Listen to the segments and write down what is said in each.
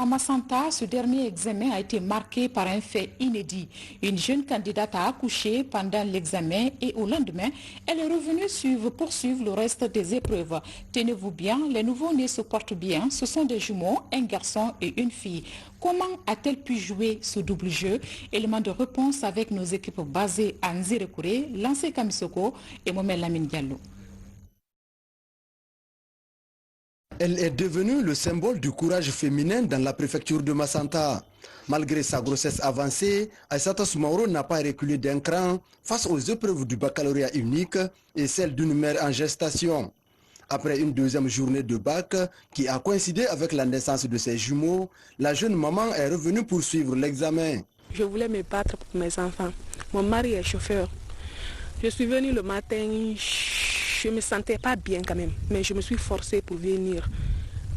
À Massanta, ce dernier examen a été marqué par un fait inédit. Une jeune candidate a accouché pendant l'examen et au lendemain, elle est revenue poursuivre le reste des épreuves. Tenez-vous bien, les nouveaux-nés se portent bien. Ce sont des jumeaux, un garçon et une fille. Comment a-t-elle pu jouer ce double jeu? Élément de réponse avec nos équipes basées à Nzirekouré, Lancé Kamisoko et Mohamed Lamine Diallo. Elle est devenue le symbole du courage féminin dans la préfecture de Massanta. Malgré sa grossesse avancée, Aïssata Soumaoro n'a pas reculé d'un cran face aux épreuves du baccalauréat unique et celle d'une mère en gestation. Après une deuxième journée de bac qui a coïncidé avec la naissance de ses jumeaux, la jeune maman est revenue poursuivre l'examen. Je voulais me battre pour mes enfants. Mon mari est chauffeur. Je suis venue le matin, je ne me sentais pas bien quand même, mais je me suis forcée pour venir.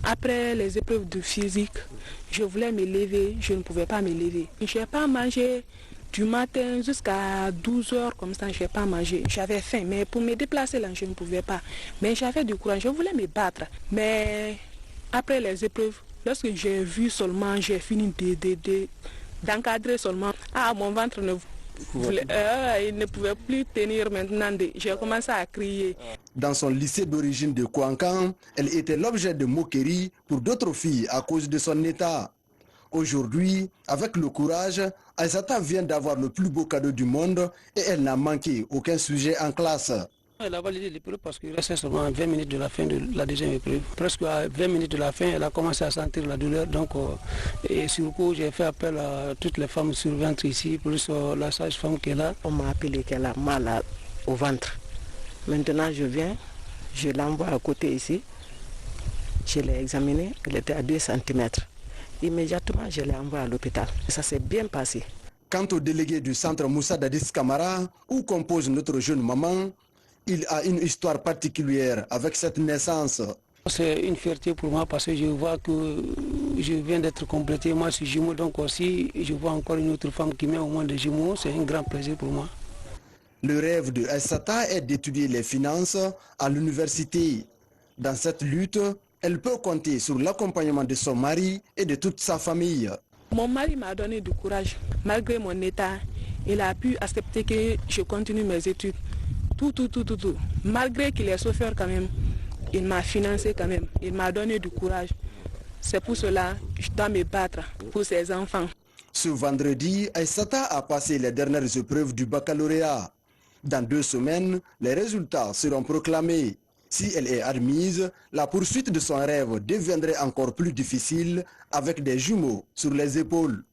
Après les épreuves de physique, je voulais me lever, je ne pouvais pas me lever. Je n'ai pas mangé du matin jusqu'à 12 heures, comme ça, je n'ai pas mangé. J'avais faim, mais pour me déplacer là, je ne pouvais pas. Mais j'avais du courage, je voulais me battre. Mais après les épreuves, lorsque j'ai vu seulement, j'ai fini d'encadrer seulement. Ah, mon ventre il ne pouvait plus tenir maintenant. J'ai commencé à crier. Dans son lycée d'origine de Kouankan, elle était l'objet de moqueries pour d'autres filles à cause de son état. Aujourd'hui, avec le courage, Aïssata vient d'avoir le plus beau cadeau du monde et elle n'a manqué aucun sujet en classe. Elle a validé l'épreuve parce qu'il restait seulement 20 minutes de la fin de la deuxième épreuve. Presque à 20 minutes de la fin, elle a commencé à sentir la douleur. Donc, et sur le coup, j'ai fait appel à toutes les femmes surveillantes ici, plus la sage-femme qui est là. On m'a appelé qu'elle a mal au ventre. Maintenant, je viens, je l'envoie à côté ici. Je l'ai examinée, elle était à 2 cm. Immédiatement, je l'ai envoyée à l'hôpital. Ça s'est bien passé. Quant au délégué du centre Moussa Dadis Camara, où compose notre jeune maman, il a une histoire particulière avec cette naissance. C'est une fierté pour moi parce que je vois que je viens d'être complété. Moi, je suis jumeau, donc aussi, je vois encore une autre femme qui met au moins des jumeaux. C'est un grand plaisir pour moi. Le rêve de Aïssata est d'étudier les finances à l'université. Dans cette lutte, elle peut compter sur l'accompagnement de son mari et de toute sa famille. Mon mari m'a donné du courage. Malgré mon état, il a pu accepter que je continue mes études. Tout. Malgré qu'il est chauffeur quand même, il m'a financé quand même. Il m'a donné du courage. C'est pour cela que je dois me battre pour ses enfants. Ce vendredi, Aïssata a passé les dernières épreuves du baccalauréat. Dans 2 semaines, les résultats seront proclamés. Si elle est admise, la poursuite de son rêve deviendrait encore plus difficile avec des jumeaux sur les épaules.